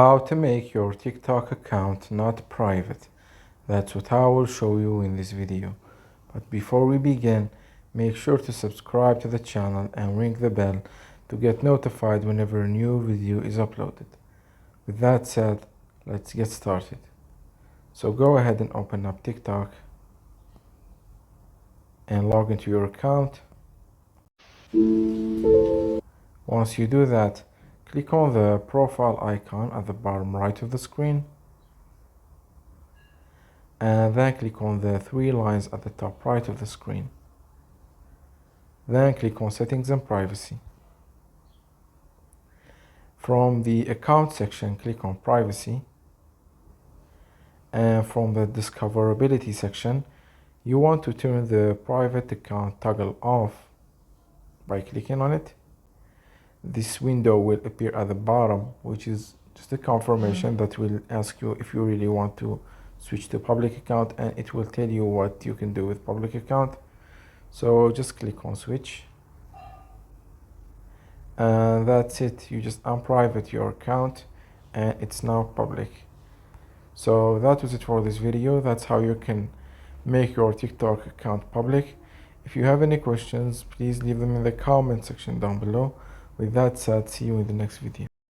How to make your TikTok account not private. That's what I will show you in this video. But before we begin, make sure to subscribe to the channel and ring the bell to get notified whenever a new video is uploaded. With that said, let's get started. So go ahead and open up TikTok and log into your account. Once you do that, click on the profile icon at the bottom right of the screen, and then click on the three lines at the top right of the screen. Then click on Settings and Privacy. From the Account section, click on Privacy, and from the Discoverability section, you want to turn the Private Account toggle off by clicking on it. This window will appear at the bottom, which is just a confirmation that will ask you if you really want to switch to public account, and it will tell you what you can do with public account. So just click on switch, and that's it. You just unprivate your account and it's now public. So that was it for this video. That's how you can make your TikTok account public. If you have any questions, please leave them in the comment section down below. With that said, see you in the next video.